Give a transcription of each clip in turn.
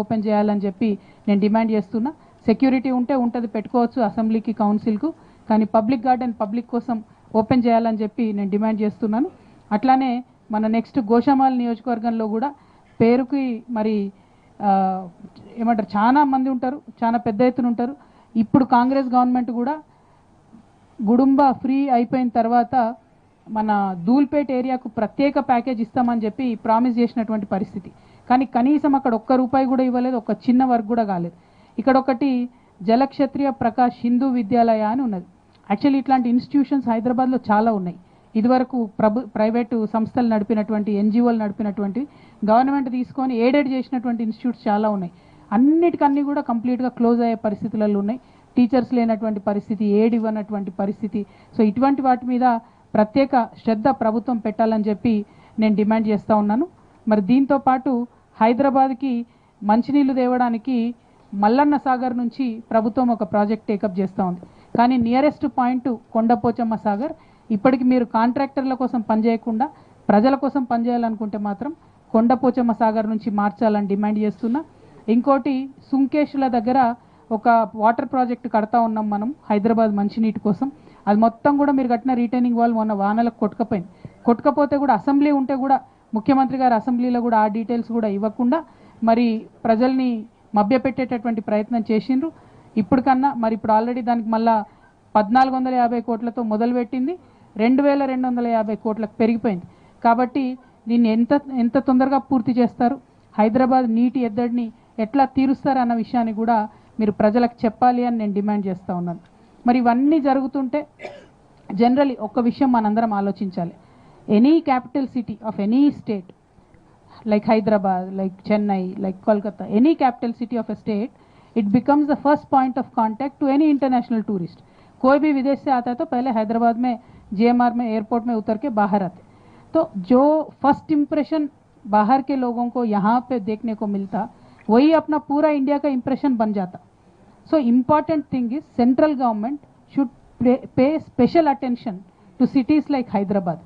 Open చేయాలని చెప్పి నేను డిమాండ్ చేస్తున్నా. సెక్యూరిటీ ఉంటే ఉంటుంది, పెట్టుకోవచ్చు అసెంబ్లీకి కౌన్సిల్కు, కానీ పబ్లిక్ గార్డెన్ పబ్లిక్ కోసం ఓపెన్ చేయాలని చెప్పి నేను డిమాండ్ చేస్తున్నాను. అట్లానే మన నెక్స్ట్ గోషామాల్ నియోజకవర్గంలో కూడా పేరుకి మరి ఏమంటారు చాలా మంది ఉంటారు, చాలా పెద్ద ఎత్తున ఉంటారు. ఇప్పుడు కాంగ్రెస్ గవర్నమెంట్ కూడా గుడుంబ ఫ్రీ అయిపోయిన తర్వాత మన ధూల్పేట్ ఏరియాకు ప్రత్యేక ప్యాకేజ్ ఇస్తామని చెప్పి ప్రామిస్ చేసినటువంటి పరిస్థితి. కానీ కనీసం అక్కడ ఒక్క రూపాయి కూడా ఇవ్వలేదు, ఒక చిన్న వర్క్ కూడా కాలేదు. ఇక్కడ ఒకటి జలక్షత్రియ ప్రకాష్ హిందూ విద్యాలయ అని ఉన్నది. యాక్చువల్లీ ఇట్లాంటి ఇన్స్టిట్యూషన్స్ హైదరాబాద్లో చాలా ఉన్నాయి. ఇదివరకు ప్రైవేటు సంస్థలు నడిపినటువంటి, ఎన్జిఓలు నడిపినటువంటి, గవర్నమెంట్ తీసుకొని ఎయిడెడ్ చేసినటువంటి ఇన్స్టిట్యూట్స్ చాలా ఉన్నాయి. అన్నిటికన్నీ కూడా కంప్లీట్గా క్లోజ్ అయ్యే పరిస్థితులలో ఉన్నాయి. టీచర్స్ లేనటువంటి పరిస్థితి, ఎయిడ్ ఇవ్వనటువంటి పరిస్థితి. సో ఇటువంటి వాటి మీద ప్రత్యేక శ్రద్ధ ప్రభుత్వం పెట్టాలని చెప్పి నేను డిమాండ్ చేస్తూ ఉన్నాను. మరి దీంతో పాటు హైదరాబాద్కి మంచినీళ్ళు తేవడానికి మల్లన్న సాగర్ నుంచి ప్రభుత్వం ఒక ప్రాజెక్ట్ టేకప్ చేస్తూ ఉంది. కానీ నియరెస్ట్ పాయింట్ కొండపోచమ్మ సాగర్. ఇప్పటికి మీరు కాంట్రాక్టర్ల కోసం పనిచేయకుండా ప్రజల కోసం పనిచేయాలనుకుంటే మాత్రం కొండపోచమ్మ సాగర్ నుంచి మార్చాలని డిమాండ్ చేస్తున్నా. ఇంకోటి సుంకేష్ల దగ్గర ఒక వాటర్ ప్రాజెక్ట్ కడతా ఉన్నాం మనం హైదరాబాద్ మంచినీటి కోసం. అది మొత్తం కూడా మీరు కట్టిన రీటైనింగ్ వాల్ మొన్న వానలకు కొట్టుకపోయింది. కొట్టుకపోతే కూడా అసెంబ్లీ ఉంటే కూడా ముఖ్యమంత్రి గారు అసెంబ్లీలో కూడా ఆ డీటెయిల్స్ కూడా ఇవ్వకుండా మరి ప్రజల్ని మభ్యపెట్టేటటువంటి ప్రయత్నం చేసిండ్రు. ఇప్పటికన్నా మరి ఇప్పుడు ఆల్రెడీ దానికి మళ్ళా 1450 కోట్లతో మొదలుపెట్టింది, 2250 కోట్లకు పెరిగిపోయింది. కాబట్టి దీన్ని ఎంత తొందరగా పూర్తి చేస్తారు, హైదరాబాద్ నీటి ఎద్దడిని ఎట్లా తీరుస్తారు అన్న విషయాన్ని కూడా మీరు ప్రజలకు చెప్పాలి అని నేను డిమాండ్ చేస్తూ ఉన్నాను. మరి ఇవన్నీ జరుగుతుంటే జనరలీ ఒక్క విషయం మనందరం ఆలోచించాలి. Any capital city of any state like Hyderabad, like Chennai, like Kolkata, any capital city of a state, it becomes the first point of contact to any international tourist. कोई भी विदेश से आता है तो पहले हैदराबाद में GMR में एयरपोर्ट में उतर के बाहर आते. तो जो फर्स्ट इम्प्रेशन बाहर के लोगों को यहाँ पे देखने को मिलता, वही अपना पूरा इंडिया का इम्प्रेशन बन जाता. So important thing is central government should pay special attention to cities like Hyderabad.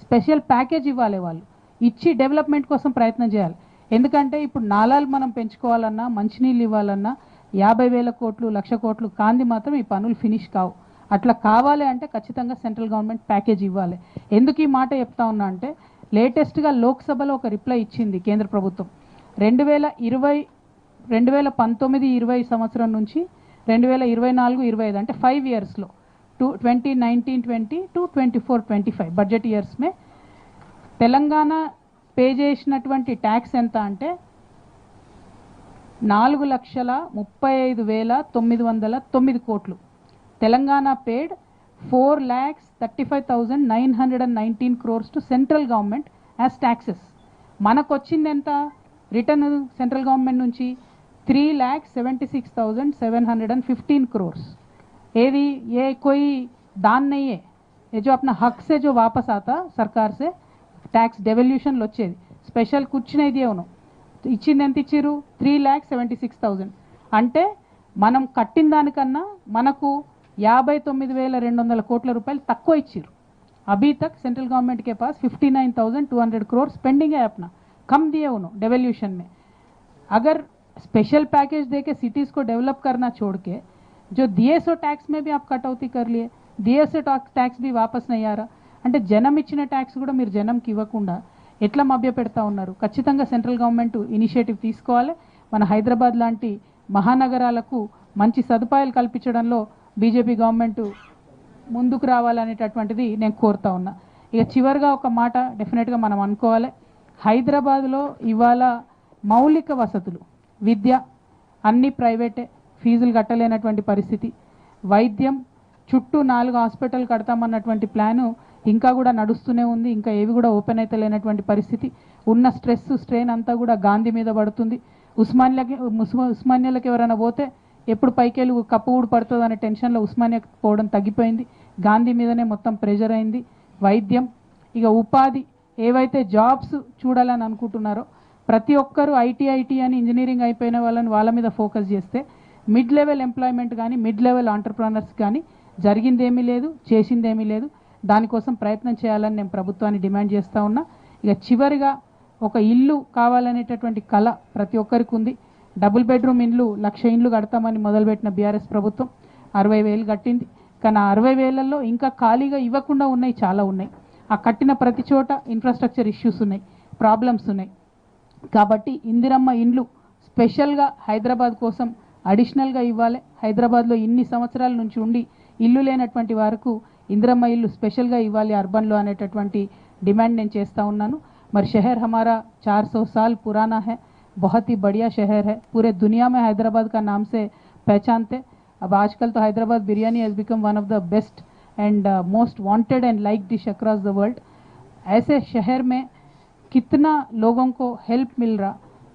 Special package ఇవ్వాలి, వాళ్ళు ఇచ్చి డెవలప్మెంట్ కోసం ప్రయత్నం చేయాలి. ఎందుకంటే ఇప్పుడు నాలాలు మనం పెంచుకోవాలన్నా, మంచినీళ్ళు ఇవ్వాలన్నా 50,000 కోట్లు 1,00,000 కోట్లు కాంది మాత్రం ఈ పనులు ఫినిష్ కావు. అట్లా కావాలి అంటే ఖచ్చితంగా సెంట్రల్ గవర్నమెంట్ ప్యాకేజ్ ఇవ్వాలి. ఎందుకు ఈ మాట చెప్తా ఉన్నా అంటే లేటెస్ట్గా లోక్సభలో ఒక రిప్లై ఇచ్చింది కేంద్ర ప్రభుత్వం. 2019-20 సంవత్సరం నుంచి 2024-25 అంటే 5 ఇయర్స్లో 2019-20 to 24-25 budget years May Telangana pay చేసినటువంటి ట్యాక్స్ ఎంత అంటే 4,35,909 కోట్లు. తెలంగాణ పేడ్ 4,35,919 crores to central government as taxes. మనకు వచ్చింది ఎంత రిటర్న్ సెంట్రల్ గవర్నమెంట్ నుంచి 3,76,715 crores. ఏది ఏ कोई दान नहीं है, ये जो अपना हक से जो वापस आता सरकार से ట్యాక్స్ డెవల్యూషన్లు వచ్చేది స్పెషల్ కూర్చునేది అవును ఇచ్చింది. ఎంత ఇచ్చారు? 3,76,000. అంటే మనం కట్టిన దానికన్నా మనకు 59,200 కోట్ల రూపాయలు తక్కువ ఇచ్చారు. అభీ తక్ సెంట్రల్ గవర్నమెంట్ के पास 59,200 crores पेंडिंग है अपना, कम दिए उन्होंने डेवल्यूशन में. अगर स्पेशल पैकेज देके सिटीज़ को डेवलप करना छोड़ के जो दिए सो टैक्स में भी आप कटौती कर लिए, दिए से टैक्स भी वापस नहीं आ रहा. అంటే జనం ఇచ్చిన ట్యాక్స్ కూడా మీరు జనంకి ఇవ్వకుండా ఎట్లా మభ్య పెడతా ఉన్నారు? ఖచ్చితంగా సెంట్రల్ గవర్నమెంట్ ఇనిషియేటివ్ తీసుకోవాలి. మన హైదరాబాద్ లాంటి మహానగరాలకు మంచి సదుపాయాలు కల్పించడంలో బీజేపీ గవర్నమెంట్ ముందుకు రావాలనేటటువంటిది నేను కోరుతా ఉన్నా. ఇక చివరిగా ఒక మాట డెఫినెట్గా మనం అనుకోవాలి. హైదరాబాద్లో ఇవాళ మౌలిక వసతులు, విద్య అన్నీ ప్రైవేటే, ఫీజులు కట్టలేనటువంటి పరిస్థితి. వైద్యం చుట్టూ 4 హాస్పిటల్ కడతామన్నటువంటి ప్లాను ఇంకా కూడా నడుస్తూనే ఉంది. ఇంకా ఏవి కూడా ఓపెన్ అయితే లేనటువంటి పరిస్థితి. ఉన్న స్ట్రెయిన్ అంతా కూడా గాంధీ మీద పడుతుంది. ఉస్మానియాలకు ఎవరైనా పోతే ఎప్పుడు పైకెళ్ళి కప్పు ఊడు పడుతుంది అనే టెన్షన్లో ఉస్మానియా పోవడం తగ్గిపోయింది. గాంధీ మీదనే మొత్తం ప్రెషర్ అయింది. వైద్యం, ఇక ఉపాధి, ఏవైతే జాబ్స్ చూడాలని అనుకుంటున్నారో ప్రతి ఒక్కరూ ఐటీ అని ఇంజనీరింగ్ అయిపోయిన వాళ్ళ మీద ఫోకస్ చేస్తే మిడ్ లెవెల్ ఎంప్లాయ్మెంట్ కానీ మిడ్ లెవెల్ ఆంటర్ప్రెనర్స్ కానీ జరిగిందేమీ లేదు, చేసిందేమీ లేదు. దానికోసం ప్రయత్నం చేయాలని నేను ప్రభుత్వాన్ని డిమాండ్ చేస్తూ ఉన్నా. ఇక చివరిగా ఒక ఇల్లు కావాలనేటటువంటి కళ ప్రతి ఒక్కరికి ఉంది. డబుల్ బెడ్రూమ్ ఇండ్లు 1,00,000 ఇండ్లు కడతామని మొదలుపెట్టిన బీఆర్ఎస్ ప్రభుత్వం 60,000 కట్టింది. కానీ ఆ 60,000లో ఇంకా ఖాళీగా ఇవ్వకుండా ఉన్నాయి, చాలా ఉన్నాయి. ఆ కట్టిన ప్రతి చోట ఇన్ఫ్రాస్ట్రక్చర్ ఇష్యూస్ ఉన్నాయి, ప్రాబ్లమ్స్ ఉన్నాయి. కాబట్టి ఇందిరమ్మ ఇండ్లు స్పెషల్గా హైదరాబాద్ కోసం అడిషనల్గా ఇవ్వాలి. హైదరాబాద్లో ఇన్ని సంవత్సరాల నుంచి ఉండి ఇల్లు లేనటువంటి వారికి ఇందిరమ్మ ఇల్లు స్పెషల్గా ఇవ్వాలి అర్బన్లో అనేటటువంటి डिमांड నేను చేస్తూ ఉన్నాను. మరి शहर हमारा 400 साल पुराना है, बहुत ही बढ़िया शहर है, पूरे दुनिया में हैदराबाद का नाम से पहचानते. अब आजकल तो Hyderabad biryani has become one of the best and most wanted and like dish across the world. ऐसे शहर में कितना लोगों को हेल्प मिल रहा,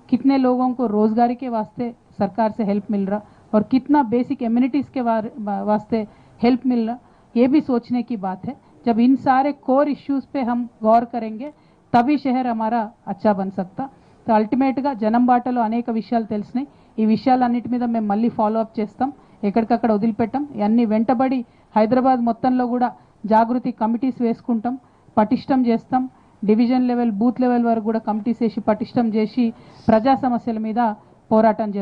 कितने लोगों को रोज़गारी के वास्ते सरकार से हेल्प मिल रहा और कितना बेसिक एम्यूनिटीज़ के वास्ते हेल्प मिल रहा, ये भी सोचने की बात है. जब इन सारे कोर इश्यूज़ पे हम गौर करेंगे तभी शहर हमारा अच्छा बन सकता. तो అల్టిమేట్గా జనం బాటలో అనేక విషయాలు తెలిసినాయి. ఈ విషయాలన్నిటి మీద మేము మళ్ళీ ఫాలో అప్ చేస్తాం, ఎక్కడికక్కడ వదిలిపెట్టాం. ఇవన్నీ వెంటబడి హైదరాబాద్ మొత్తంలో కూడా జాగృతి కమిటీస్ వేసుకుంటాం, పటిష్టం చేస్తాం. డివిజన్ లెవెల్, బూత్ లెవెల్ వరకు కూడా కమిటీస్ వేసి పటిష్టం చేసి ప్రజా సమస్యల మీద పోరాటం చేస్తాం.